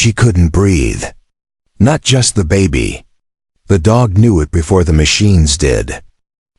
she couldn't breathe. Not just the baby. The dog knew it before the machines did.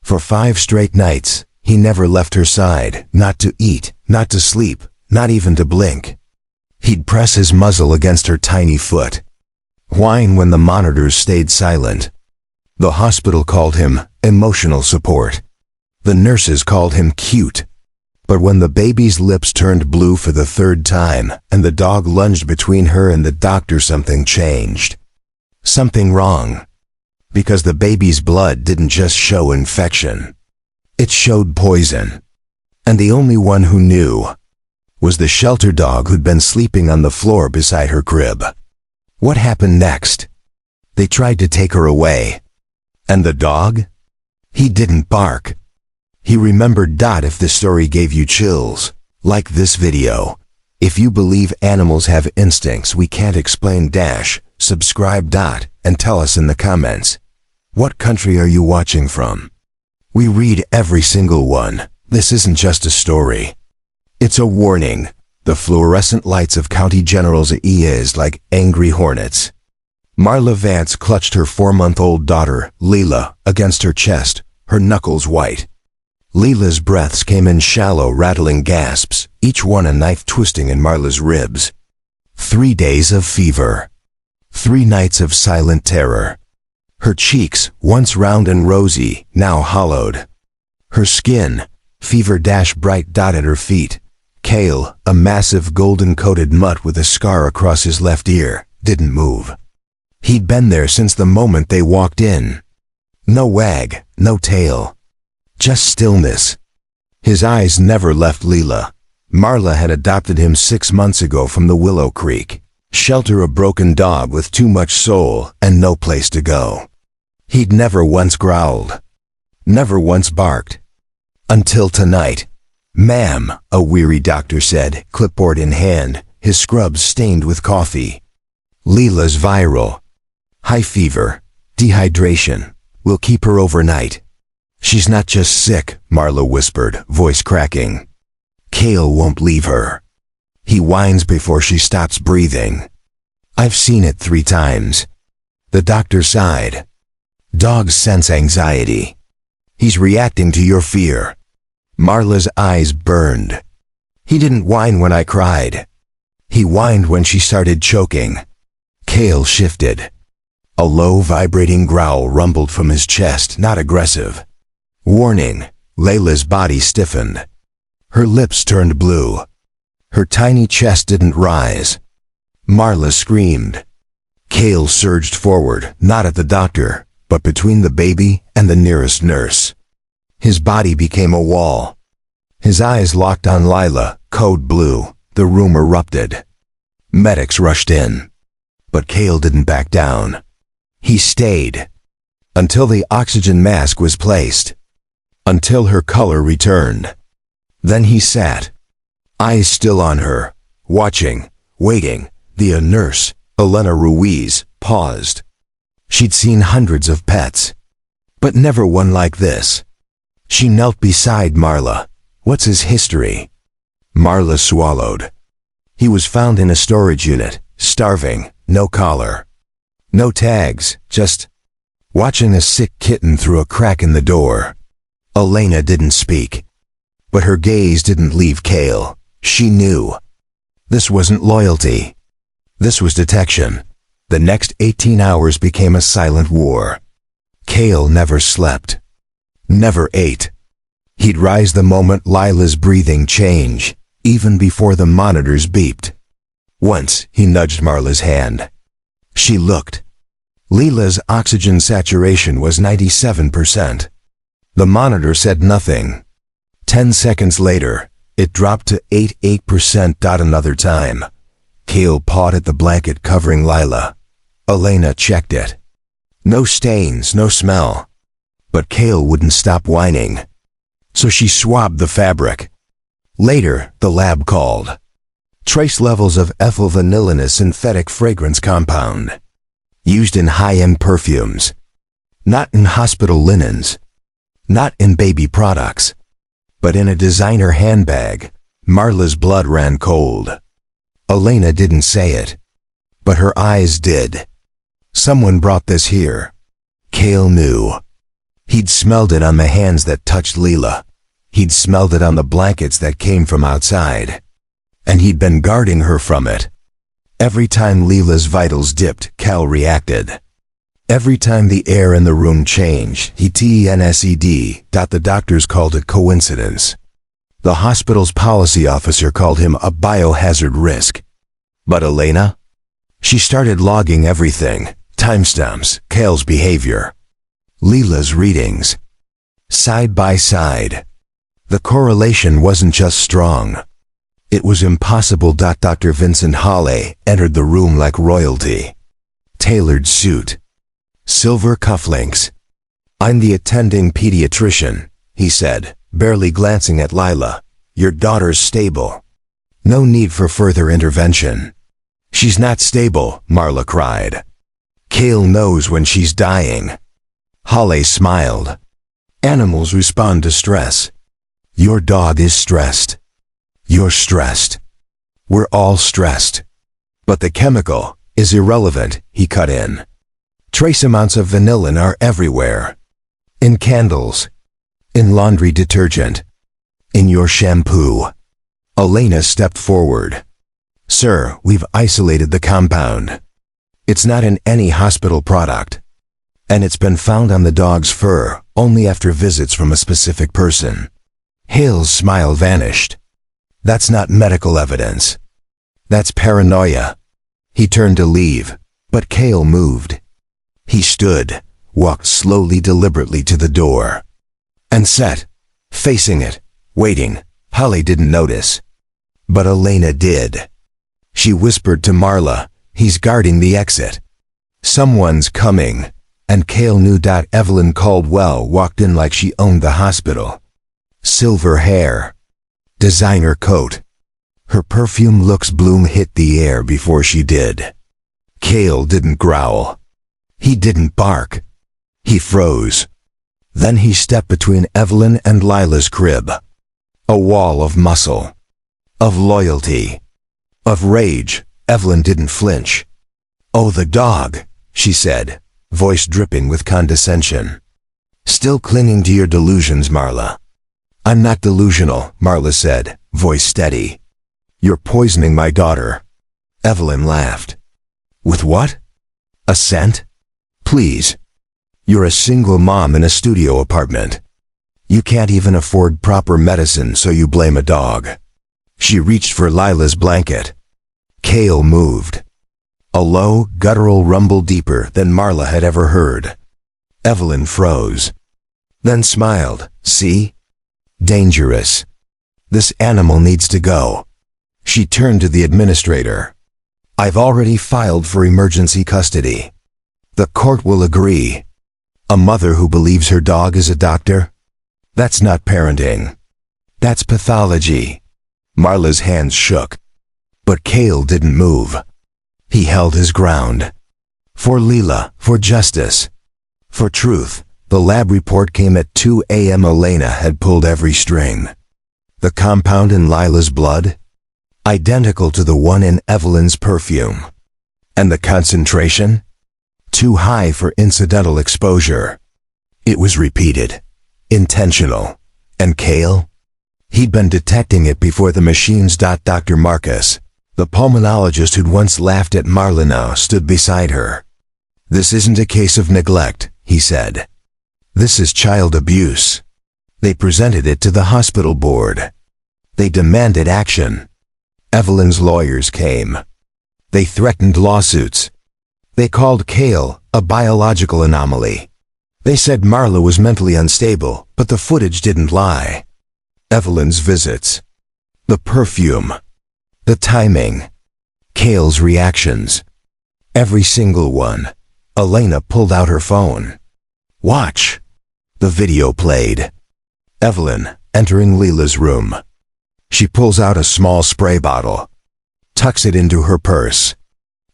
For 5 straight nights, he never left her side, not to eat, not to sleep, not even to blink. He'd press his muzzle against her tiny foot, whine when the monitors stayed silent. The hospital called him emotional support. The nurses called him cute. But when the baby's lips turned blue for the 3rd time and the dog lunged between her and the doctor, something changed. Something wrong. Because the baby's blood didn't just show infection. It showed poison. And the only one who knew was the shelter dog who'd been sleeping on the floor beside her crib. What happened next? They tried to take her away. And the dog? He didn't bark. He remembered. If this story gave you chills, like this video. If you believe animals have instincts we can't explain, subscribe. And tell us in the comments. What country are you watching from? We read every single one. This isn't just a story. It's a warning. The fluorescent lights of County General's ears like angry hornets. Marla Vance clutched her 4-month-old daughter, Leela, against her chest, her knuckles white. Leela's breaths came in shallow, rattling gasps, each one a knife twisting in Marla's ribs. 3 days of fever. 3 nights of silent terror. Her cheeks, once round and rosy, now hollowed. Her skin, fever-bright. At her feet, Kale, a massive golden-coated mutt with a scar across his left ear, didn't move. He'd been there since the moment they walked in. No wag, no tail. Just stillness. His eyes never left Leela. Marla had adopted him 6 months ago from the Willow Creek shelter, a broken dog with too much soul and no place to go. He'd never once growled. Never once barked. Until tonight. "Ma'am," a weary doctor said, clipboard in hand, his scrubs stained with coffee. "Leela's viral. High fever. Dehydration. We'll keep her overnight." "She's not just sick," Marla whispered, voice cracking. "Kale won't leave her. He whines before she stops breathing. I've seen it 3 times. The doctor sighed. "Dogs sense anxiety. He's reacting to your fear." Marla's eyes burned. "He didn't whine when I cried. He whined when she started choking." Kale shifted. A low, vibrating growl rumbled from his chest, not aggressive. Warning. Layla's body stiffened. Her lips turned blue. Her tiny chest didn't rise. Marla screamed. Kale surged forward, not at the doctor, but between the baby and the nearest nurse. His body became a wall. His eyes locked on Lila, code blue. The room erupted. Medics rushed in. But Kale didn't back down. He stayed. Until the oxygen mask was placed. Until her color returned. Then he sat. Eyes still on her. Watching. Waiting. The nurse, Elena Ruiz, paused. She'd seen hundreds of pets. But never one like this. She knelt beside Marla. "What's his history?" Marla swallowed. He was found in a storage unit, starving, no collar. No tags, just watching a sick kitten through a crack in the door. Elena didn't speak. But her gaze didn't leave Kale. She knew. This wasn't loyalty. This was detection. The next 18 hours became a silent war. Kale never slept. Never ate. He'd rise the moment Lila's breathing changed, even before the monitors beeped. Once, he nudged Marla's hand. She looked. Lila's oxygen saturation was 97%. The monitor said nothing. 10 seconds later, it dropped to 88%. Another time. Kale pawed at the blanket covering Lila. Elena checked it. No stains, no smell. But Kale wouldn't stop whining. So she swabbed the fabric. Later, the lab called. Trace levels of ethyl vanillin, a synthetic fragrance compound. Used in high-end perfumes. Not in hospital linens. Not in baby products. But in a designer handbag. Marla's blood ran cold. Elena didn't say it. but her eyes did. Someone brought this here. Cale knew. He'd smelled it on the hands that touched Leela. He'd smelled it on the blankets that came from outside. And he'd been guarding her from it. Every time Leela's vitals dipped, Cale reacted. Every time the air in the room changed, the doctors called it coincidence. The hospital's policy officer called him a biohazard risk. But Elena? She started logging everything, timestamps, Cale's behavior, Leela's readings. Side by side. The correlation wasn't just strong. It was impossible. Dr. Vincent Hawley entered the room like royalty. Tailored suit. Silver cufflinks. "I'm the attending pediatrician," he said, barely glancing at Lila. "Your daughter's stable. No need for further intervention." "She's not stable," Marla cried. "Cale knows when she's dying." Hawley smiled. "Animals respond to stress. Your dog is stressed. You're stressed. We're all stressed. But the chemical is irrelevant," he cut in. "Trace amounts of vanillin are everywhere. In candles. In laundry detergent. In your shampoo." Elena stepped forward. "Sir, we've isolated the compound. It's not in any hospital product. And it's been found on the dog's fur only after visits from a specific person." Hale's smile vanished. "That's not medical evidence. That's paranoia." He turned to leave, but Cale moved. He stood, walked slowly, deliberately to the door, and sat, facing it, waiting. Holly didn't notice. But Elena did. She whispered to Marla, "He's guarding the exit. Someone's coming." And Cale knew. Evelyn Caldwell walked in like she owned the hospital. Silver hair. Designer coat. Her perfume looks bloom hit the air before she did. Cale didn't growl. He didn't bark. He froze. Then he stepped between Evelyn and Lila's crib. A wall of muscle. Of loyalty. Of rage. Evelyn didn't flinch. "Oh, the dog," she said, voice dripping with condescension. "Still clinging to your delusions, Marla." "I'm not delusional," Marla said, voice steady. "You're poisoning my daughter." Evelyn laughed. "With what? A scent? Please. You're a single mom in a studio apartment. You can't even afford proper medicine, so you blame a dog." She reached for Lila's blanket. Cale moved. A low, guttural rumble deeper than Marla had ever heard. Evelyn froze. Then smiled. "See? Dangerous. This animal needs to go." She turned to the administrator. "I've already filed for emergency custody. The court will agree. A mother who believes her dog is a doctor? That's not parenting. That's pathology." Marla's hands shook. But Cale didn't move. He held his ground. For Leela, for justice, for truth. The lab report came at 2 a.m. Elena had pulled every string. The compound in Lila's blood? Identical to the one in Evelyn's perfume. And the concentration? Too high for incidental exposure. It was repeated. Intentional. And Cale? He'd been detecting it before the machines. Dr. Marcus, the pulmonologist who'd once laughed at Marla, now stood beside her. "This isn't a case of neglect," he said. "This is child abuse." They presented it to the hospital board. They demanded action. Evelyn's lawyers came. They threatened lawsuits. They called Cale a biological anomaly. They said Marla was mentally unstable, but the footage didn't lie. Evelyn's visits. The perfume. The timing. Cale's reactions. Every single one. Elena pulled out her phone. "Watch." The video played. Evelyn, entering Leela's room. She pulls out a small spray bottle. Tucks it into her purse.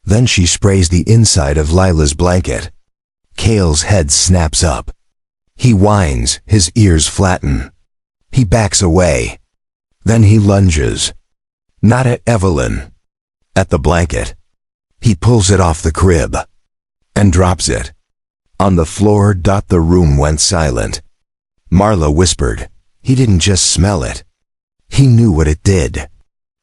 Then she sprays the inside of Lila's blanket. Cale's head snaps up. He whines, his ears flatten. He backs away. Then he lunges. Not at Evelyn. At the blanket. He pulls it off the crib and drops it on the floor. The room went silent. Marla whispered, "He didn't just smell it. He knew what it did."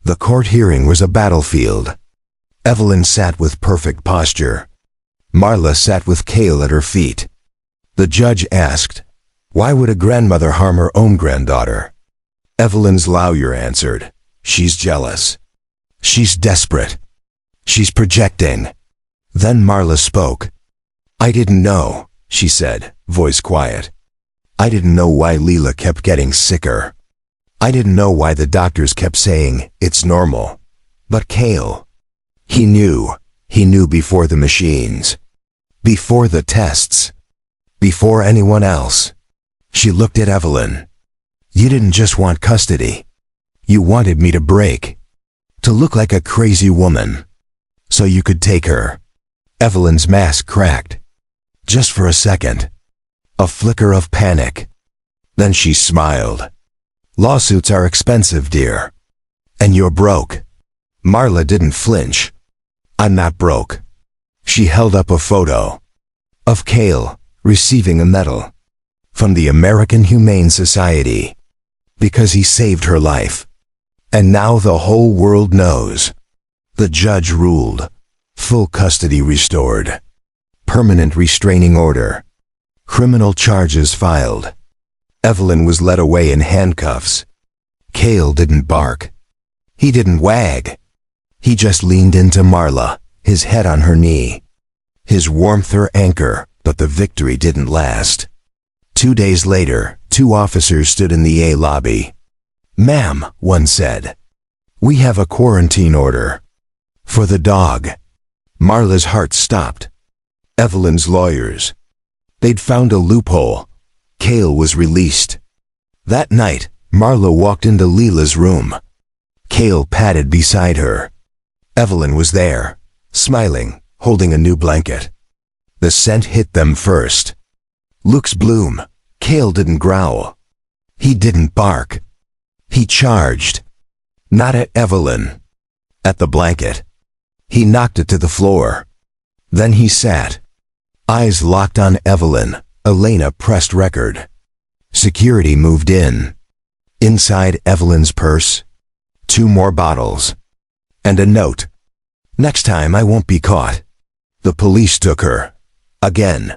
The court hearing was a battlefield. Evelyn sat with perfect posture. Marla sat with Cale at her feet. The judge asked, "Why would a grandmother harm her own granddaughter?" Evelyn's lawyer answered, "She's jealous. She's desperate. She's projecting." Then Marla spoke. "I didn't know," she said, voice quiet. "I didn't know why Leela kept getting sicker. I didn't know why the doctors kept saying, 'It's normal.' But Cale, he knew. He knew before the machines, before the tests, before anyone else." She looked at Evelyn. "You didn't just want custody. You wanted me to break, to look like a crazy woman, so you could take her." Evelyn's mask cracked. Just for a second. A flicker of panic. Then she smiled. "Lawsuits are expensive, dear. And you're broke." Marla didn't flinch. "I'm not broke." She held up a photo of Cale receiving a medal from the American Humane Society because he saved her life. And now the whole world knows. The judge ruled. Full custody restored. Permanent restraining order. Criminal charges filed. Evelyn was led away in handcuffs. Cale didn't bark. He didn't wag. He just leaned into Marla, his head on her knee. His warmth her anchor, but the victory didn't last. 2 days later, 2 officers stood in the A lobby. "Ma'am," one said, "we have a quarantine order for the dog." Marla's heart stopped. Evelyn's lawyers. They'd found a loophole. Cale was released. That night, Marla walked into Leela's room. Cale padded beside her. Evelyn was there, smiling, holding a new blanket. The scent hit them first. Luke's bloom. Cale didn't growl. He didn't bark. He charged. Not at Evelyn. At the blanket. He knocked it to the floor. Then he sat. Eyes locked on Evelyn. Elena pressed record. Security moved in. Inside Evelyn's purse, 2 more bottles. And a note. "Next time I won't be caught." The police took her. Again.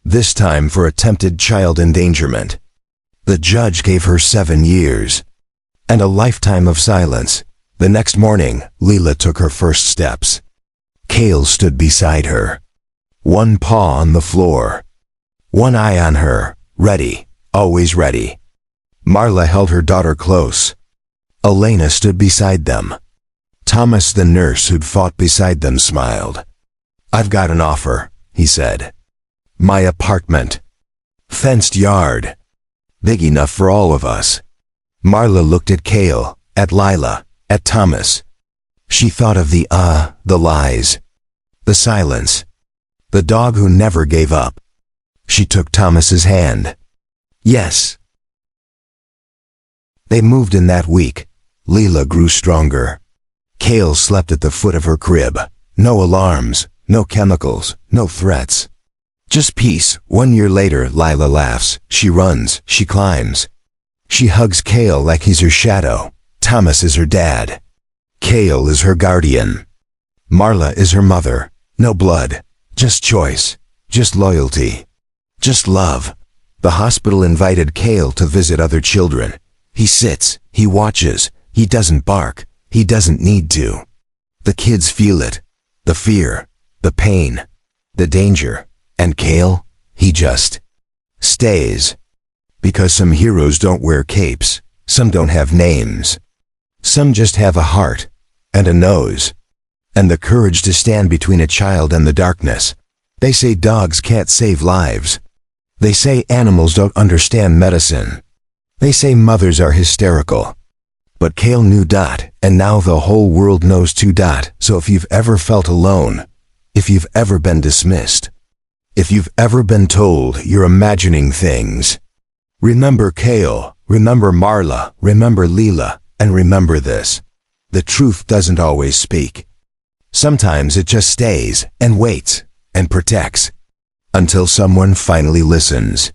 This time for attempted child endangerment. The judge gave her 7 years. And a lifetime of silence. The next morning, Leela took her first steps. Cale stood beside her. One paw on the floor. One eye on her, ready, always ready. Marla held her daughter close. Elena stood beside them. Thomas, the nurse who'd fought beside them, smiled. "I've got an offer," he said. "My apartment. Fenced yard. Big enough for all of us." Marla looked at Cale, at Lila, at Thomas. She thought of the lies, the silence, the dog who never gave up. She took Thomas's hand. "Yes." They moved in that week. Leela grew stronger. Cale slept at the foot of her crib. No alarms, no chemicals, no threats. Just peace. 1 year later, Lila laughs. She runs. She climbs. She hugs Cale like he's her shadow. Thomas is her dad. Cale is her guardian. Marla is her mother. No blood. Just choice. Just loyalty. Just love. The hospital invited Cale to visit other children. He sits. He watches. He doesn't bark. He doesn't need to. The kids feel it. The fear. The pain. The danger. And Cale, he just stays. Because some heroes don't wear capes. Some don't have names. Some just have a heart. And a nose. And the courage to stand between a child and the darkness. They say dogs can't save lives. They say animals don't understand medicine. They say mothers are hysterical. But Cale knew Dot, and now the whole world knows too. Dot. So if you've ever felt alone, if you've ever been dismissed, if you've ever been told you're imagining things, remember Cale, remember Marla, remember Leela, and remember this. The truth doesn't always speak. Sometimes it just stays and waits and protects until someone finally listens.